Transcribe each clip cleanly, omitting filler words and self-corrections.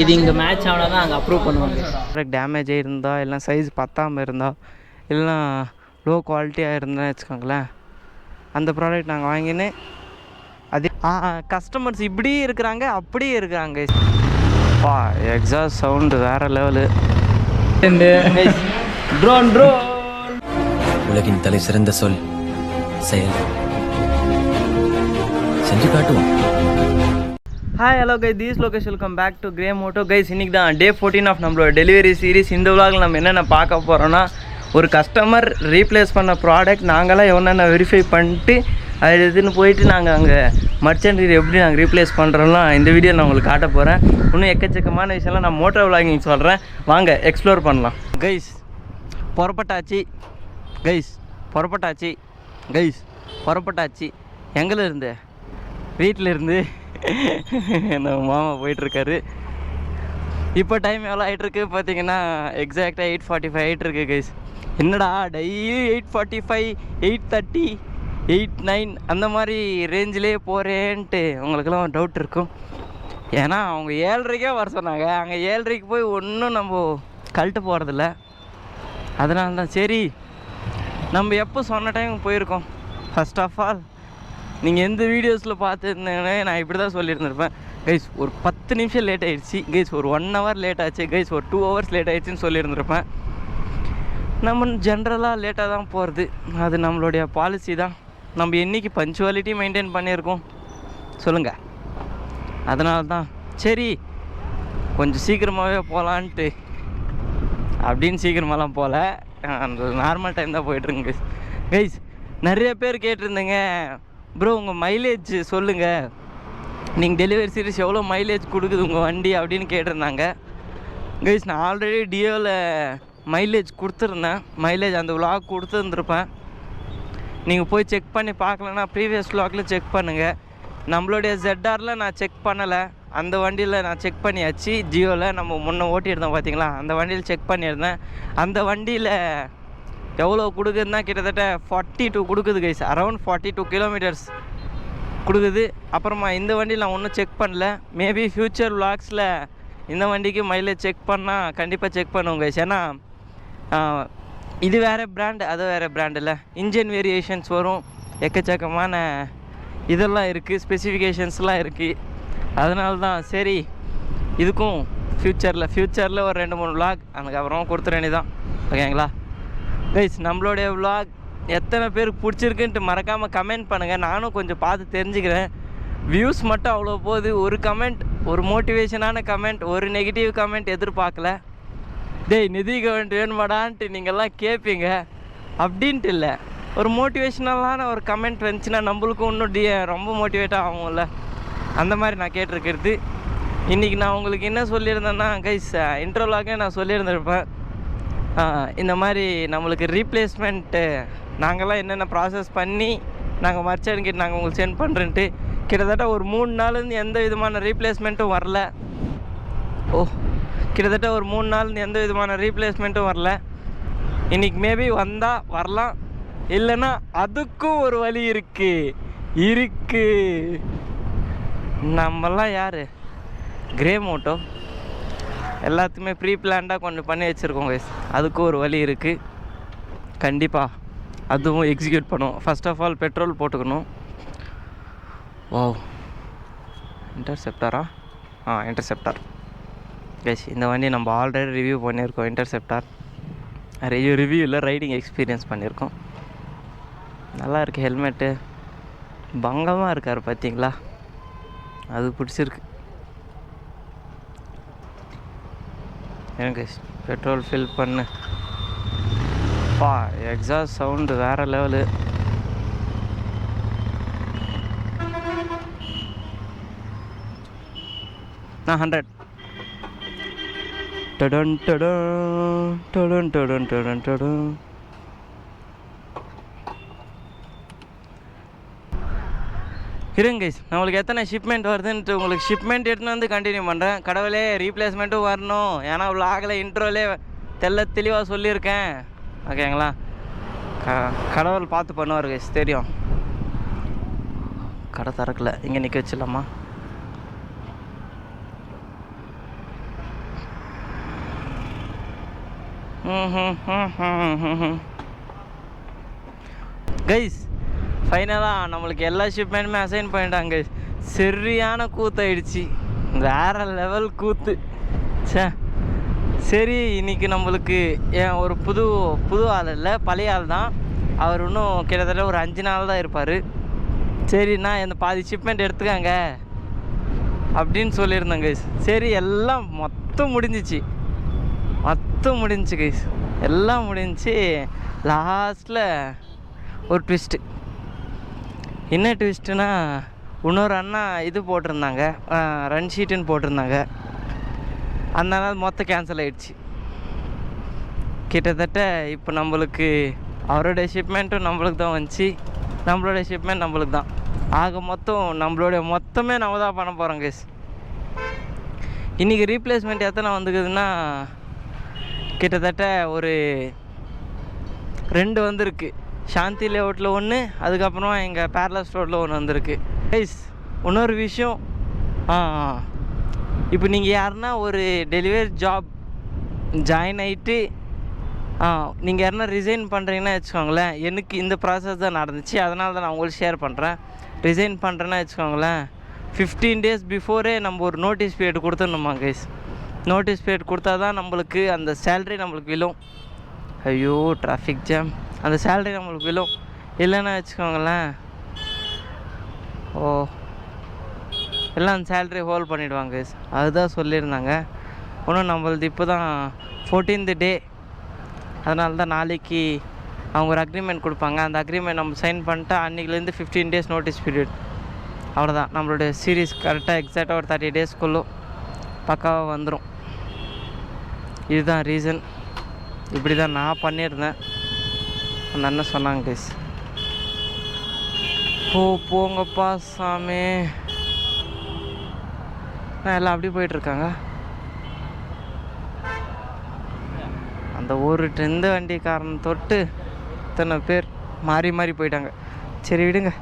இது இங்கே மேட்ச் ஆனால் தான் அங்கே அப்ரூவ் பண்ணுவாங்க. ப்ராடக்ட் டேமேஜே இருந்தால் இல்லை சைஸ் பத்தாமல் இருந்தால் இல்லைனா லோ குவாலிட்டியாக இருந்தால் வச்சுக்கோங்களேன், அந்த ப்ராடக்ட் நாங்கள் வாங்கின்னு அது கஸ்டமர்ஸ் இப்படி இருக்கிறாங்க அப்படியே இருக்கிறாங்க. எக்ஸாஸ்ட் சவுண்டு வேறு லெவலு. ட்ரோன் ட்ரோன் உலகின் தலை சிறந்த சொல் செயல். செஞ்சு காட்டுவோம். Hi hello guys, these location welcome back to grey moto. Guys இன்றைக்கி தான் டே 14 ஆஃப் நம்மளோட டெலிவரி சீரிஸ். இந்த விலாகில் நம்ம என்னென்ன பார்க்க போகிறோன்னா, ஒரு கஸ்டமர் ரீப்ளேஸ் பண்ண ப்ராடக்ட் நாங்களாம் என்னென்ன வெரிஃபை பண்ணிட்டு அது இதுன்னு போயிட்டு நாங்கள் அங்கே மர்ச்சன்ட் எப்படி நாங்கள் ரீப்ளேஸ் பண்ணுறோம்லாம் இந்த வீடியோ நான் உங்களுக்கு காட்ட போகிறேன். இன்னும் எக்கச்சக்கமான விஷயம்லாம் நான் மோட்டோ விலாகிங் சொல்கிறேன், வாங்க எக்ஸ்ப்ளோர் பண்ணலாம். கைஸ் புறப்பட்டாச்சு, கைஸ் புறப்பட்டாச்சு, கைஸ் புறப்பட்டாச்சு. எங்கே இருந்து? வீட்டில் இருந்து நம்ம மாமா போயிட்டுருக்காரு. இப்போ டைம் எவ்வளோ ஆகிட்டுருக்கு பார்த்தீங்கன்னா, எக்ஸாக்டாக 8:45 ஆகிட்டுருக்கு கைஸ். என்னடா டெய்லி 8:45, 8:30, 8:09 அந்த மாதிரி ரேஞ்சிலே போகிறேன்ட்டு உங்களுக்கெல்லாம் டவுட் இருக்கும். ஏன்னா அவங்க 7:30க்கே வர சொன்னாங்க. அங்கே 7:30க்கு போய் ஒன்றும் நம்ம கழட்டு போகிறதில்ல. அதனால தான் சரி நம்ம எப்போ சொன்ன டைம் போயிருக்கோம். ஃபர்ஸ்ட் ஆஃப் ஆல் நீங்கள் எந்த வீடியோஸில் பார்த்துருந்தீங்கன்னே நான் இப்படி தான் சொல்லியிருந்திருப்பேன். கைஸ் ஒரு 10 நிமிஷம் லேட் ஆகிடுச்சு, கைஸ் ஒரு 1 hour லேட் ஆச்சு, கைஸ் ஒரு 2 hours லேட் ஆகிடுச்சின்னு சொல்லியிருந்திருப்பேன். நம்ம ஜென்ரலாக லேட்டாக தான் போகிறது, அது நம்மளுடைய பாலிசி தான். நம்ம என்றைக்கு பஞ்சுவாலிட்டி மெயின்டைன் பண்ணியிருக்கோம் சொல்லுங்கள். அதனால தான் சரி கொஞ்சம் சீக்கிரமாகவே போகலான்ட்டு அப்படின்னு சீக்கிரமாலாம் போகல, அந்த நார்மல் டைம் தான் போய்ட்டுருங்க கைஸ். கைஸ் நிறைய பேர் கேட்டிருந்தீங்க, ப்ரோ உங்கள் மைலேஜ் சொல்லுங்கள், நீங்கள் டெலிவரி சீரிஸ் எவ்வளோ மைலேஜ் கொடுக்குது உங்கள் வண்டி அப்படின்னு கேட்டிருந்தாங்க. கைஸ் நான் ஆல்ரெடி டியோவில் மைலேஜ் கொடுத்துருந்தேன், மைலேஜ் அந்த விலாக் கொடுத்துருந்துருப்பேன். நீங்கள் போய் செக் பண்ணி பார்க்கலன்னா ப்ரீவியஸ் விலாகில் செக் பண்ணுங்கள். நம்மளுடைய ZRல நான் செக் பண்ணலை, அந்த வண்டியில் நான் செக் பண்ணியாச்சு. ஜியோவில் நம்ம முன்னே ஓட்டியிருந்தோம் பார்த்தீங்களா, அந்த வண்டியில் செக் பண்ணியிருந்தேன். அந்த வண்டியில் எவ்வளோ கொடுக்குதுன்னா கிட்டத்தட்ட 42 கொடுக்குது கைஸ், அரௌண்ட் 42 கிலோமீட்டர்ஸ் கொடுக்குது. அப்புறமா இந்த வண்டியில் நான் ஒன்றும் செக் பண்ணல, மேபி ஃப்யூச்சர் விலாக்ஸில் இந்த வண்டிக்கு மைலேஜ் செக் பண்ணால் கண்டிப்பாக செக் பண்ணுவோம் கைஸ். ஏன்னா இது வேறு பிராண்டு அது வேறு பிராண்டில் இன்ஜின் வேரியேஷன்ஸ் வரும், எக்கச்சக்கமான இதெல்லாம் இருக்குது, ஸ்பெசிஃபிகேஷன்ஸ்லாம் இருக்குது. அதனால தான் சரி இதுக்கும் ஃப்யூச்சரில் ஒரு 2-3 விலாக் அதுக்கப்புறமா கொடுத்துட வேண்டியதான். ஓகேங்களா கைஸ், நம்மளுடைய விலாக் எத்தனை பேருக்கு பிடிச்சிருக்குன்ட்டு மறக்காமல் கமெண்ட் பண்ணுங்கள், நானும் கொஞ்சம் பார்த்து தெரிஞ்சுக்கிறேன். வியூஸ் மட்டும் அவ்வளோ போகுது, ஒரு கமெண்ட், ஒரு மோட்டிவேஷனான கமெண்ட், ஒரு நெகட்டிவ் கமெண்ட் எதிர்பார்க்கல. டேய் நிதி கமெண்ட் வேணுமாடான்ட்டு நீங்கள்லாம் கேட்பீங்க, அப்படின்ட்டு இல்லை, ஒரு மோட்டிவேஷ்னலான ஒரு கமெண்ட் வந்துச்சுன்னா நம்மளுக்கும் இன்னும் ரொம்ப மோட்டிவேட்டாக ஆகும்ல, அந்த மாதிரி நான் கேட்டிருக்கிறது. இன்றைக்கி நான் உங்களுக்கு என்ன சொல்லியிருந்தேன்னா கைஸ், இன்ட்ரோலாகவே நான் சொல்லியிருந்திருப்பேன், இந்த மாதிரி நம்மளுக்கு ரீப்ளேஸ்மெண்ட்டு நாங்கள்லாம் என்னென்ன ப்ராசஸ் பண்ணி நாங்கள் மர்ச்சன்ட்கிட்ட நாங்கள் உங்களுக்கு சென்ட் பண்ணுறேன்ட்டு. கிட்டத்தட்ட ஒரு 3 நாள்லேருந்து எந்த விதமான ரீப்ளேஸ்மெண்ட்டும் வரல. கிட்டத்தட்ட ஒரு 3 நாள்லேருந்து எந்த விதமான ரீப்ளேஸ்மெண்ட்டும் வரல. இன்றைக்கி மேபி வந்தால் வரலாம், இல்லைன்னா அதுக்கும் ஒரு வழி இருக்குது. நம்மலாம் யார், கிரே மோட்டோ, எல்லாத்துக்குமே ப்ரீ பிளான்டாக கொஞ்சம் பண்ணி வச்சுருக்கோம் கைஸ். அதுக்கும் ஒரு வழி இருக்குது, கண்டிப்பாக அதுவும் எக்ஸிக்யூட் பண்ணுவோம். ஃபர்ஸ்ட் ஆஃப் ஆல் பெட்ரோல் போட்டுக்கணும். இன்டர்செப்டாரா? Interceptor guys. இந்த வண்டி நம்ம ஆல்ரெடி ரிவ்யூ பண்ணியிருக்கோம். இன்டர்செப்டார் ரிவ்யூ இல்லை, ரைடிங் எக்ஸ்பீரியன்ஸ் பண்ணியிருக்கோம். நல்லா இருக்குது, ஹெல்மெட்டு பங்கமாக இருக்கார் பார்த்தீங்களா, அது பிடிச்சிருக்கு. எனக்கு பெட்ரோல் ஃபில் பண்ணு. எக்ஸாஸ்ட் சவுண்டு வேறு லெவலு. நான் 100 டடன் டடன் டடன் டடன் டடன் டடன். இருங்க கைஸ், நம்மளுக்கு எத்தனை ஷிப்மெண்ட் வருதுன்ட்டு உங்களுக்கு ஷிப்மெண்ட் எடுத்துன்னு வந்து கண்டினியூ பண்ணுறேன். கடவுளே ரீப்ளேஸ்மெண்ட்டும் வரணும், ஏன்னா விலாகில் இன்ட்ரோலே தெளிவாக சொல்லியிருக்கேன். ஓகேங்களா, கடவுள் பார்த்து பண்ணுவார் கைஸ், தெரியும். கடை திறக்கல, இங்கே நிற்க வச்சிடலாமா? கைஸ் ஃபைனலாக நம்மளுக்கு எல்லா ஷிப்மெண்ட்டுமே அசைன் பண்ணிட்டாங்க கைஸ். சரியான கூத்தாயிடுச்சு, வேறு லெவல் கூத்து. சரி, இன்றைக்கி நம்மளுக்கு ஒரு புது ஆள் இல்லை, பழைய ஆள் தான். அவர் இன்னும் கிட்டத்தட்ட ஒரு 5 நாள் தான் இருப்பார். சரிண்ணா இந்த பாதி ஷிப்மெண்ட் எடுத்துக்காங்க அப்படின்னு சொல்லியிருந்தேன் கைஸ். சரி, எல்லாம் மொத்தம் முடிஞ்சிச்சு கைஸ். எல்லாம் முடிஞ்சு லாஸ்ட்டில் ஒரு ட்விஸ்ட்டு. என்ன ட்விஸ்ட்டுனா, இன்னொரு அண்ணா இது போட்டிருந்தாங்க, ரன் ஷீட்டுன்னு போட்டிருந்தாங்க. அந்த நாள் மொத்தம் கேன்சல் ஆகிடுச்சு. கிட்டத்தட்ட இப்போ நம்மளுக்கு அவருடைய ஷிப்மெண்ட்டும் நம்மளுக்கு தான் வந்துச்சு, நம்மளுடைய ஷிப்மெண்ட் நம்மளுக்கு தான். ஆக மொத்தம் நம்மளுடைய மொத்தமே நம்ம தான் பண்ண போகிறோம் கைஸ். இன்றைக்கி ரீப்ளேஸ்மெண்ட் எத்தனை வந்துக்குதுன்னா, கிட்டத்தட்ட ஒரு 2 வந்திருக்கு. சாந்தி லேஅவுட்டில் 1, அதுக்கப்புறமா எங்கள் பேரலஸ் ரோட்டில் 1 வந்திருக்கு கைஸ். இன்னொரு விஷயம், இப்போ நீங்கள் யாருன்னா ஒரு டெலிவரி ஜாப் ஜாயின் ஆகிட்டு நீங்கள் யாருன்னா ரிசைன் பண்ணுறீங்கன்னா வச்சுக்கோங்களேன், எனக்கு இந்த ப்ராசஸ் தான் நடந்துச்சு, அதனால தான் நான் உங்களுக்கு ஷேர் பண்ணுறேன். ரிசைன் பண்ணுறேன்னா வச்சுக்கோங்களேன், 15 days பிஃபோரே நம்ம ஒரு நோட்டீஸ் பீரியட் கொடுத்துடணுமா கைஸ். நோட்டீஸ் பீரியட் கொடுத்தா தான் நம்மளுக்கு அந்த சேலரி நம்மளுக்கு விழும். ஐயோ டிராஃபிக் ஜாம், அந்த சேலரி நம்மளுக்கு விழும். இல்லைன்னா வச்சுக்கோங்களேன், எல்லாம் அந்த சேலரி ஹோல்ட் பண்ணிவிடுவாங்க கைஸ். அதுதான் சொல்லியிருந்தாங்க. இன்னும் நம்மளது இப்போ தான் 14th day. அதனால தான் நாளைக்கு அவங்க ஒரு அக்ரிமெண்ட் கொடுப்பாங்க. அந்த அக்ரிமெண்ட் நம்ம சைன் பண்ணிட்டா அன்றைக்கிலேருந்து 15 days நோட்டீஸ் பீரியட். அவ்வளோதான், நம்மளுடைய சீரீஸ் கரெக்டாக எக்ஸாக்டாக ஒரு 30 daysக்குள்ளே பக்காவாக வந்துடும். இதுதான் ரீசன். இப்படி தான் நான் பண்ணியிருந்தேன். அந்த அண்ணன் சொன்னாங்க கைஸ். போங்கப்பா சாமி, நான் எல்லாம் அப்படி போயிட்டுருக்காங்க. அந்த ஒரு எந்த வண்டிக்காரன் தொட்டு இத்தனை பேர் மாறி போயிட்டாங்க. சரி விடுங்க.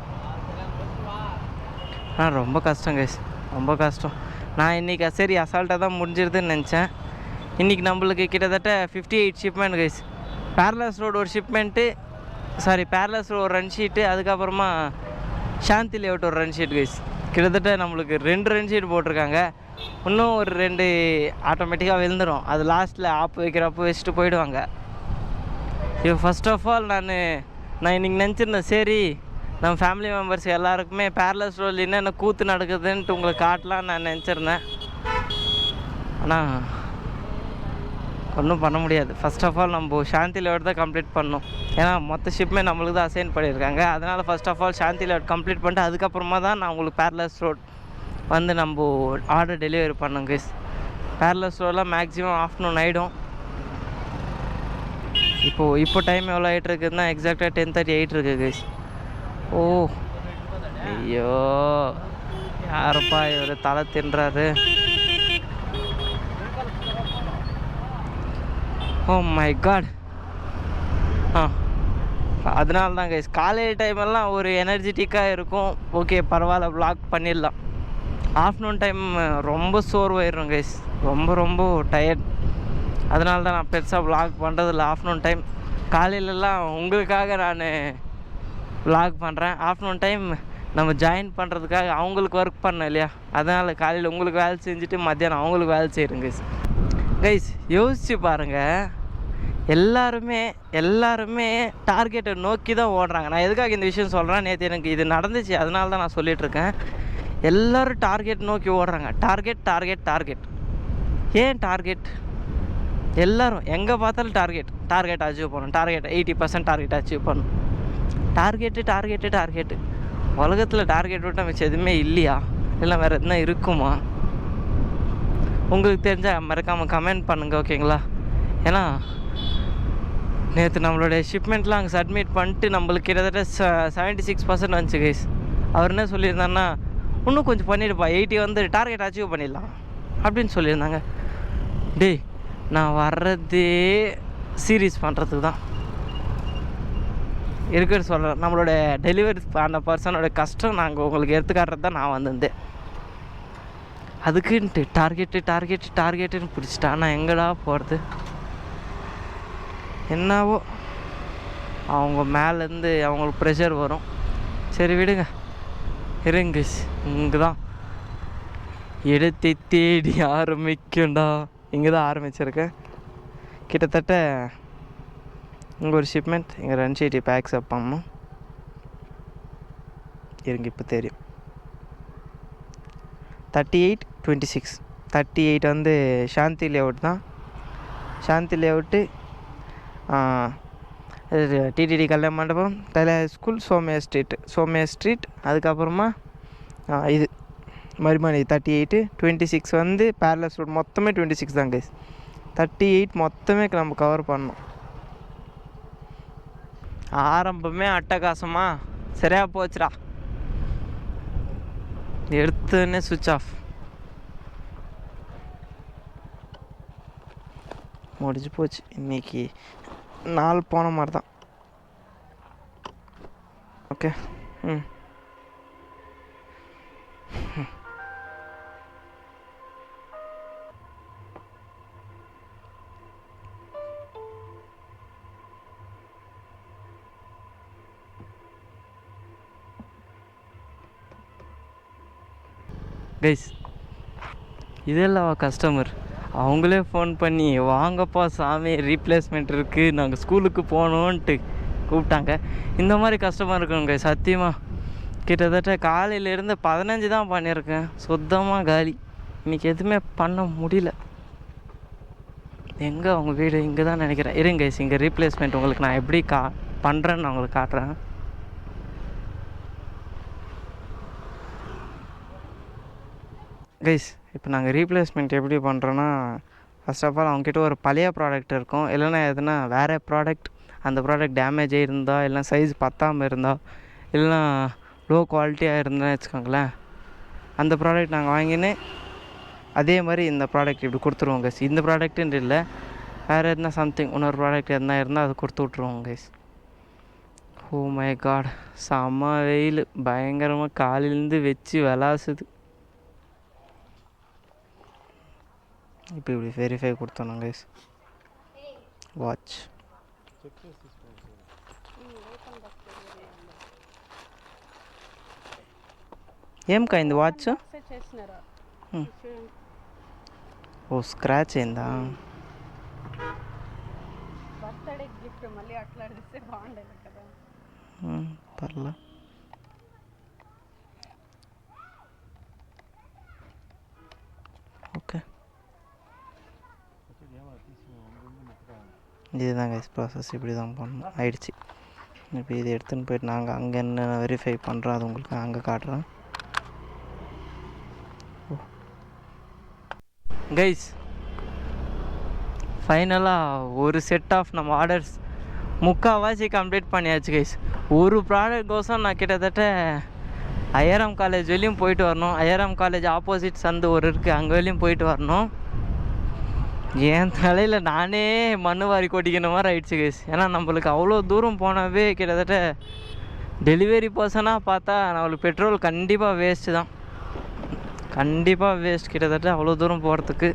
ரொம்ப கஷ்டம் கைஸ், ரொம்ப கஷ்டம். நான் இன்றைக்கி சரி அசால்ட்டாக தான் முடிஞ்சிருதுன்னு நினச்சேன். இன்றைக்கி நம்மளுக்கு கிட்டத்தட்ட 58 ஷிப்மெண்ட் கைஸ். பேரலஸ் ரோடு ஒரு ஷிப்மெண்ட்டு, பேரலஸ் ரோடு ஒரு ரன் ஷீட்டு, அதுக்கப்புறமா சாந்தி லேஅவுட் ஒரு ரன் ஷீட் கைஸ். கிட்டத்தட்ட நம்மளுக்கு 2 ரன் ஷீட் போட்டிருக்காங்க. இன்னும் ஒரு 2 ஆட்டோமேட்டிக்காக விழுந்துடும். அது லாஸ்ட்டில் ஆப்பு வைக்கிறப்போ வச்சுட்டு போயிடுவாங்க. இப்போ ஃபஸ்ட் ஆஃப் ஆல் நான் இன்றைக்கி நினச்சிருந்தேன், சரி நம்ம ஃபேமிலி மெம்பர்ஸ் எல்லாருக்குமே பேரலஸ் ரோல் என்னென்ன கூத்து நடக்குதுன்ட்டு உங்களுக்கு காட்டலான்னு நான் நினச்சிருந்தேன். ஆனால் ஒன்றும் பண்ண முடியாது. ஃபஸ்ட் ஆஃப் ஆல் நம்ம சாந்தி லேஅவுட் தான் கம்ப்ளீட் பண்ணணும். ஏன்னா மொத்த ஷிப்மே நம்மளுக்கு தான் அசைன் பண்ணியிருக்காங்க. அதனால் first of all Shanthi layout complete பண்ணிட்டு அதுக்கப்புறமா தான் நான் உங்களுக்கு பேரலஸ் ரோட் வந்து நம்ம ஆர்டர் டெலிவரி பண்ணோம் கைஸ். பேரலஸ் ரோடெலாம் மேக்ஸிமம் ஆஃப்டர்நூன் ஆகிடும். இப்போ டைம் எவ்வளோ ஆகிட்டு இருக்குதுன்னா எக்ஸாக்டாக 10:38 இருக்குது கைஸ். ஐயோ யாருப்பா இவர் தலை தின்றாரு. My God. அதனால தான் கைஸ் காலையில் டைமெல்லாம் ஒரு எனர்ஜெட்டிக்காக இருக்கும். ஓகே பரவாயில்ல, வ்ளாக் பண்ணிடலாம். ஆஃப்டர்நூன் டைம் ரொம்ப சோர்வாயிடும் கைஸ், ரொம்ப டயர்ட். அதனால தான் நான் பெருசாக வ்ளாக் பண்ணுறதில்ல ஆஃப்டர்நூன் டைம். காலையிலலாம் உங்களுக்காக நான் வ்ளாக் பண்ணுறேன். ஆஃப்டர்நூன் டைம் நம்ம ஜாயின் பண்ணுறதுக்காக அவங்களுக்கு ஒர்க் பண்ணேன் இல்லையா, அதனால் காலையில் உங்களுக்கு வேலை செஞ்சுட்டு மத்தியானம் அவங்களுக்கு வேலை செய்கிறேன் கைஸ். கைஸ் யோசிச்சு பாருங்கள், எல்லாருமே டார்கெட்டை நோக்கி தான் ஓடுறாங்க. நான் எதுக்காக இந்த விஷயம் சொல்கிறேன், நேற்று எனக்கு இது நடந்துச்சு, அதனால தான் நான் சொல்லிகிட்ருக்கேன். எல்லோரும் டார்கெட் நோக்கி ஓடுறாங்க. டார்கெட். ஏன் டார்கெட்? எல்லோரும் எங்கே பார்த்தாலும் டார்கெட் அச்சீவ் பண்ணணும், 80% டார்கெட் அச்சீவ் பண்ணணும். டார்கெட்டு. உலகத்தில் டார்கெட் விட்டு மிச்சம் எதுவுமே இல்லையா? இல்லை வேறு எதுனா இருக்குமா? உங்களுக்கு தெரிஞ்சால் மறக்காமல் கமெண்ட் பண்ணுங்கள், ஓகேங்களா? ஏன்னா நேற்று நம்மளுடைய ஷிப்மெண்ட்லாம் அங்கே சப்மிட் பண்ணிட்டு நம்மளுக்கு கிட்டத்தட்ட 76% வந்துச்சு கைஸ். அவர் என்ன சொல்லியிருந்தாருன்னா, இன்னும் கொஞ்சம் பண்ணிவிடுப்பா, 80 வந்து டார்கெட் அச்சீவ் பண்ணிடலாம் அப்படின்னு சொல்லியிருந்தாங்க. டேய் நான் வர்றதே சீரீஸ் பண்ணுறதுக்கு தான் இருக்குன்னு சொல்கிறேன். நம்மளோட டெலிவரி அந்த பர்சனோட கஷ்டம் நாங்கள் உங்களுக்கு எடுத்துக்காட்டுறது தான் நான் வந்திருந்தேன். அதுக்குன்ட்டு டார்கெட்டுன்னு பிடிச்சிட்டா நான் எங்கடா போகிறது? என்னவோ அவங்க மேலேருந்து அவங்களுக்கு ப்ரெஷர் வரும். சரி விடுங்க, இருங்க. இங்கே தான் இடத்தை தேடி ஆரம்பிக்கண்டா. இங்கே தான் ஆரம்பிச்சிருக்கேன். கிட்டத்தட்ட இங்கே ஒரு ஷிப்மெண்ட், இங்கே 280 பேக்ஸ் அப் பண்ணணும். இருங்க, இப்போ தெரியும். 38-26. 38 வந்து சாந்தி லேஅவுட் தான். சாந்தி லேஅவுட்டு, டிடிடி கல்யாண மண்டபம், ஸ்கூல், சோமியா ஸ்ட்ரீட். அதுக்கப்புறமா இது மறுமணி 38-26 வந்து பேரலஸ் ரோட். மொத்தமே 26 தான் கைஸ். 38 மொத்தமே நம்ம கவர் பண்ணோம். ஆரம்பமே அட்டகாசமா சரியா போச்சுடா. எடுத்துன்னே சுவிட்ச் ஆஃப். முடிஞ்சு போச்சு. இன்னைக்கு நாள் போன மாதிரி தான். ஓகே. கைஸ், இதெல்லாம் கஸ்டமர் அவங்களே ஃபோன் பண்ணி வாங்கப்பா சாமி ரீப்ளேஸ்மெண்ட் இருக்குது, நாங்கள் ஸ்கூலுக்கு போகணுன்ட்டு கூப்பிட்டாங்க. இந்த மாதிரி கஸ்டமர் இருக்குங்க சத்தியமாக. கிட்டத்தட்ட காலையிலேருந்து 15 தான் பண்ணியிருக்கேன். சுத்தமாக காலி. இன்றைக்கி எதுவுமே பண்ண முடியல. எங்கே அவங்க வீடு? இங்கே தான் நினைக்கிறேன். இருங்க கைஸ், இங்கே ரீப்ளேஸ்மெண்ட் உங்களுக்கு நான் எப்படி பண்ணுறேன்னு நான் உங்களுக்கு காட்டுறேன். கைஸ், இப்போ நாங்கள் ரீப்ளேஸ்மெண்ட் எப்படி பண்ணுறோன்னா, ஃபஸ்ட் ஆஃப் ஆல் அவங்ககிட்ட ஒரு பழைய ப்ராடக்ட் இருக்கும், இல்லைன்னா எதுனா வேறு ப்ராடக்ட், அந்த ப்ராடக்ட் டேமேஜ் ஆகிருந்தால், இல்லைனா சைஸ் பத்தாமல் இருந்தால், இல்லைனா லோ குவாலிட்டியாக இருந்தால் வச்சுக்கோங்களேன், அந்த ப்ராடக்ட் நாங்கள் வாங்கின்னு அதே மாதிரி இந்த ப்ராடக்ட் இப்படி கொடுத்துருவோம் கைஸ். இந்த ப்ராடக்ட்டுன்ட்டு இல்லை, வேறு எதுனா சம்திங் இன்னொரு ப்ராடக்ட் எதுனா இருந்தால் அது கொடுத்து விட்ருவோம் கைஸ். ஓ மை காட், செம்ம வெயில், பயங்கரமாக காலையிலேருந்து வச்சு விளாசுது. இப்போ இப்படி வெரிஃபை கொடுத்தோம் கைஸ். வாட்ச் ఏం కాయింది వాచ్? ఓ స్క్రాచ్ అయిందా? పర్లా. ఓకే, இதுதான் கைஸ் ப்ராசஸ். இப்படி தான் பண்ணணும். ஆயிடுச்சு. இப்போ இதை எடுத்துன்னு போயிட்டு நாங்கள் அங்கே என்ன வெரிஃபை பண்ணுறோம் அது உங்களுக்கு அங்கே காட்டுறோம். கைஸ், ஃபைனலாக ஒரு செட் ஆஃப் நம்ம ஆர்டர்ஸ் முக்கால்வாசி கம்ப்ளீட் பண்ணியாச்சு கைஸ். ஒரு ப்ராடக்ட் கோசம் நான் கிட்டத்தட்ட ஐஆர்எம் காலேஜ் வெளியும் போயிட்டு வரணும். ஐஆர்எம் காலேஜ் ஆப்போசிட் சந்து ஒரு இருக்குது, அங்கே வெளியும் போயிட்டு வரணும். என் தலையில் நானே மண் வாரி கொட்டிக்கிற மாதிரி ஆயிடுச்சு கைஸ். ஏன்னா நம்மளுக்கு அவ்வளோ தூரம் போனவே கிட்டத்தட்ட டெலிவரி பர்சனாக பார்த்தா நம்மளுக்கு பெட்ரோல் கண்டிப்பாக வேஸ்ட்டு தான். கண்டிப்பாக வேஸ்ட். கிட்டத்தட்ட அவ்வளோ தூரம் போகிறதுக்கு.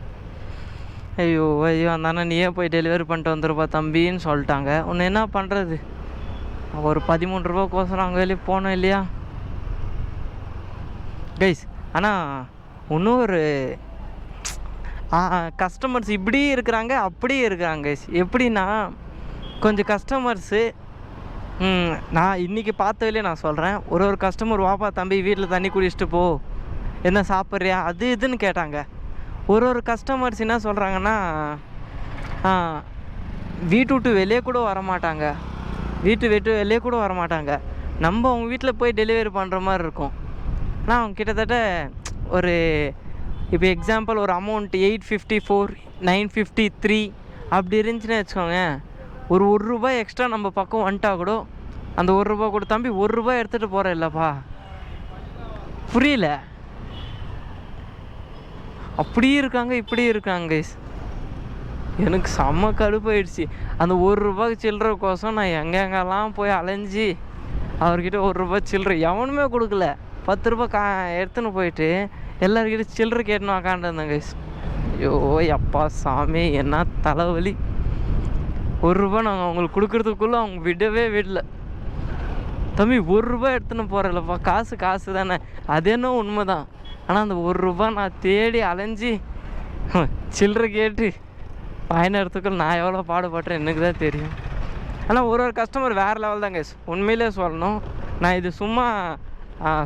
ஐயோ ஐயோ, அந்த அண்ணா நீயே போய் டெலிவரி பண்ணிட்டு வந்துருப்பா தம்பின்னு சொல்லிட்டாங்க. ஒன்று என்ன பண்ணுறது, ஒரு 13 ரூபாய்க்கோசரம் அங்கே வெளியே போனோம் இல்லையா கைஸ். ஆனால் இன்னும் ஒரு கஸ்டமர்ஸ் இப்படி இருக்கிறாங்க அப்படியே இருக்கிறாங்க கைஸ். எப்படின்னா கொஞ்சம் கஸ்டமர்ஸு நான் இன்றைக்கி பார்த்ததுலேயே நான் சொல்கிறேன், ஒரு கஸ்டமர் வாப்பா தம்பி வீட்டில் தண்ணி குடிச்சிட்டு போ, என்ன சாப்பிட்றியா அது இதுன்னு கேட்டாங்க. ஒரு கஸ்டமர்ஸ் என்ன சொல்கிறாங்கன்னா, வீட்டு விட்டு வெளியே கூட வரமாட்டாங்க, வீட்டு வெளியே கூட வரமாட்டாங்க. நம்ம அவங்க வீட்டில் போய் டெலிவரி பண்ணுற மாதிரி இருக்கும். ஆனால் அவங்க கிட்டத்தட்ட ஒரு இப்போ எக்ஸாம்பிள் ஒரு அமௌண்ட் 854, 953 அப்படி இருந்துச்சுன்னு வச்சுக்கோங்க. ஒரு ரூபாய் எக்ஸ்ட்ரா நம்ம பக்கம் வந்துட்டா கூட அந்த ரூபா கூட தம்பி ரூபாய் எடுத்துகிட்டு போகிறேன் இல்லைப்பா, புரியல. அப்படியே இருக்காங்க இப்படி இருக்காங்க கைஸ். எனக்கு செம்ம கடுப்பாயிடுச்சு. அந்த ரூபாய்க்கு சில்லற கோசம் நான் எங்கெங்கெல்லாம் போய் அலைஞ்சி அவர்கிட்ட ரூபாய் சில்லற எவனுமே கொடுக்கல. 10 ரூபாய் எடுத்துன்னு போயிட்டு எல்லாருக்கிட்ட சில்லற கேட்டுன்னு உக்காண்டிருந்தேன் கைஸ். ஐயோ அப்பா சாமி, என்ன தலைவலி. ₹1 நாங்கள் அவங்களுக்கு கொடுக்குறதுக்குள்ளே அவங்க விடல. தம்பி ₹1 எடுத்துன்னு போகிறல்லப்பா, காசு தானே, அது என்ன உண்மை தான். ஆனால் அந்த ₹1 நான் தேடி அலைஞ்சி சில்லறை கேட்டு பயணத்துக்குள்ள நான் எவ்வளோ பாடுபட்டேன் எனக்கு தான் தெரியும். ஆனால் ஒரு கஸ்டமர் வேறு லெவல் தான் கைஸ், உண்மையிலே சொல்லணும். நான் இது சும்மா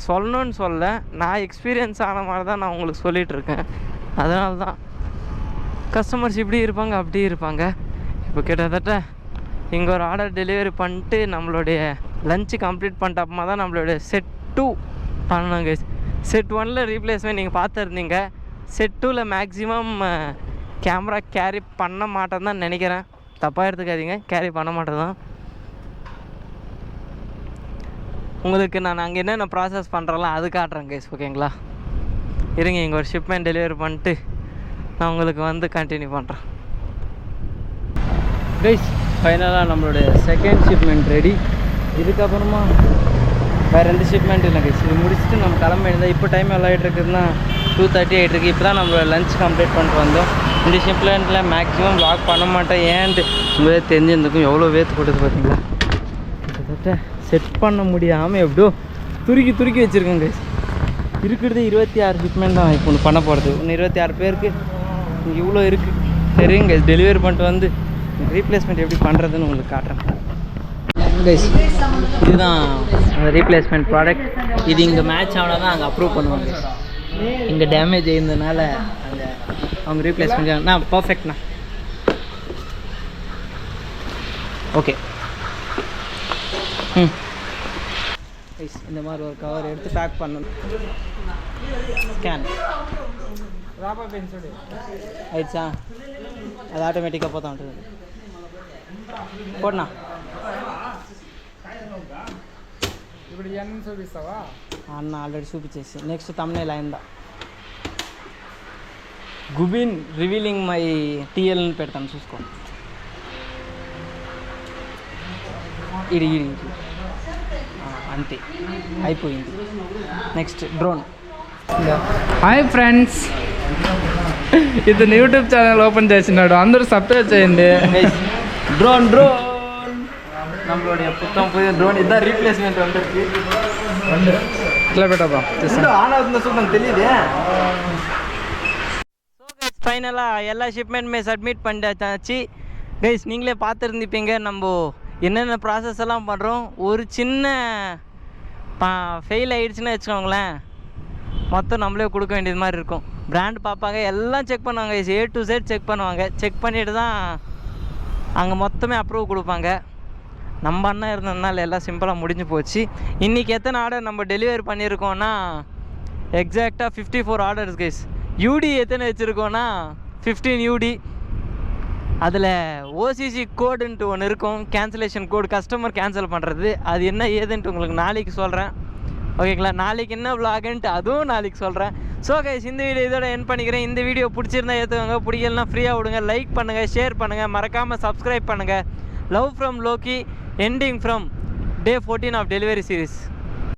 சொல்லணும்னு சொல்ல, நான் எக்ஸ்பீரியன்ஸ் ஆன மாதிரி தான் நான் உங்களுக்கு சொல்லிகிட்ருக்கேன். அதனால தான் கஸ்டமர்ஸ் இப்படி இருப்பாங்க அப்படி இருப்பாங்க. இப்போ கிட்டத்தட்ட இங்கே ஒரு ஆர்டர் டெலிவரி பண்ணிட்டு நம்மளுடைய லஞ்சு கம்ப்ளீட் பண்ணிட்ட அப்புறமா தான் நம்மளுடைய செட் 2 பண்ணணும் கைஸ். செட் 1ல் ரீப்ளேஸ்மெண்ட் நீங்கள் பார்த்துருந்தீங்க. செட் 2ல் மேக்ஸிமம் கேமரா கேரி பண்ண மாட்டேன்னு தான் நினைக்கிறேன், தப்பாக எடுத்துக்காதீங்க, கேரி பண்ண மாட்டேன் தான். உங்களுக்கு நான் அங்கே என்னென்ன ப்ராசஸ் பண்ணுறலாம் அது காட்டுறேன் கைஸ், ஓகேங்களா? இருங்க, இங்கே ஒரு ஷிப்மெண்ட் டெலிவரி பண்ணிட்டு நான் உங்களுக்கு வந்து கண்டினியூ பண்ணுறேன் கைஸ். ஃபைனலாக நம்மளுடைய செகண்ட் ஷிப்மெண்ட் ரெடி. இதுக்கப்புறமா வேறு எந்த ஷிப்மெண்ட் இல்லை கைஸ். இது முடிச்சுட்டு நம்ம கிளம்ப வேண்டியது. இப்போ டைம் எவ்வளோ ஆகிட்டு இருக்குதுன்னா 2:30 ஆகிட்டுருக்கு. இப்போ தான் நம்மளோட லஞ்ச் கம்ப்ளீட் பண்ணிட்டு வந்தோம். இந்த ஷிப்மெண்ட்டில் மேக்ஸிமம் வ்ளாக் பண்ண மாட்டேன், ஏன்ட்டு உங்களே தெரிஞ்சிருந்துக்கும் எவ்வளோ வேர்த்து போட்டது பார்த்தீங்களா. கிட்டத்தட்ட செட் பண்ண முடியாமல் எப்படியோ துருக்கி வச்சுருக்கேன் கைஸ். இருக்கிறது 26 ஷிப்மெண்ட் தான் இப்போ ஒன்று பண்ண போகிறது. ஒன்று 26 பேருக்கு இங்கே இவ்வளோ இருக்குது. சரிங்க கைஸ், டெலிவரி பண்ணிட்டு வந்து ரீப்ளேஸ்மெண்ட் எப்படி பண்ணுறதுன்னு உங்களுக்கு காட்டுறேன் கைஸ். இதுதான் அந்த ரீப்ளேஸ்மெண்ட் ப்ராடக்ட். இது இங்கே மேட்ச் ஆனால் தான் அங்கே அப்ரூவ் பண்ணுவாங்க. இங்கே டேமேஜ் ஆயிருந்ததுனால அந்த அவங்க ரீப்ளேஸ் பண்ணி பர்ஃபெக்ட்ண்ணா. ஓகே, இந்த மாதிரி ஒரு கவர் எடுத்து பேக் பண்ணணும். ஸ்கேன் ஆயிடுச்சா, அது ஆட்டோமேட்டிக்காக போதான் போடணா. అన్న ఆల్రెడీ చూపించేసి నెక్స్ట్ తమ్నైల్ అయిందా. గుబిన్ రివీలింగ్ మై టీఎల్ని పెడతాను చూసుకో. ఇది అంతే అయిపోయింది. Next drone. హాయ్ ఫ్రెండ్స్, ఇతను యూట్యూబ్ ఛానల్ ఓపెన్ చేసినాడు, అందరూ సబ్స్క్రైబ్ చేయండి. డ్రోన్ நம்மளுடைய புதிய ட்ரோன் இதுதான் ரீப்ளேஸ்மெண்ட் வந்துருக்கு. ఇట్లా పెట్టబా ஆன் ஆகுதுன்னு சொல்லுங்க தெரியுது. ஸோ கைஸ், ஃபைனலாக எல்லா ஷிப்மெண்ட்டுமே சப்மிட் பண்ணிட்டாச்சு கைஸ். நீங்களே பார்த்துருந்துப்பீங்க நம்ம என்னென்ன ப்ராசஸ் எல்லாம் பண்ணுறோம். ஒரு சின்ன ஃபெயில் ஆகிடுச்சுன்னு வச்சுக்கோங்களேன், மொத்தம் நம்மளே கொடுக்க வேண்டியது மாதிரி இருக்கும். பிராண்ட் பார்ப்பாங்க, எல்லாம் செக் பண்ணுவாங்க guys, A to Z check பண்ணுவாங்க. செக் பண்ணிட்டு தான் அங்கே மொத்தமே அப்ரூவ் கொடுப்பாங்க. நம்ம அண்ணன் இருந்ததுனால எல்லாம் சிம்பிளாக முடிஞ்சு போச்சு. இன்றைக்கி எத்தனை ஆர்டர் நம்ம டெலிவரி பண்ணியிருக்கோன்னா எக்ஸாக்டாக 54 ஆர்டர்ஸ் கைஸ். யூடி எத்தனை வச்சுருக்கோன்னா 15 யூடி. அதில் OCC கோடுன்ட்டு ஒன்று இருக்கும், கேன்சலேஷன் கோடு, கஸ்டமர் கேன்சல் பண்ணுறது. அது என்ன ஏதுன்ட்டு உங்களுக்கு நாளைக்கு சொல்கிறேன், ஓகேங்களா? நாளைக்கு என்ன விளாகுன்ட்டு அதுவும் நாளைக்கு சொல்கிறேன். ஸோ கைஸ், இந்த வீடியோ இதோட என் பண்ணிக்கிறேன். இந்த வீடியோ பிடிச்சிருந்தா ஏற்றுவாங்க, பிடிக்கலனா ஃப்ரீயாக விடுங்க. லைக் பண்ணுங்கள், ஷேர் பண்ணுங்கள், மறக்காமல் சப்ஸ்கிரைப் பண்ணுங்கள். Love from Lokki, ending from day 14 of delivery series.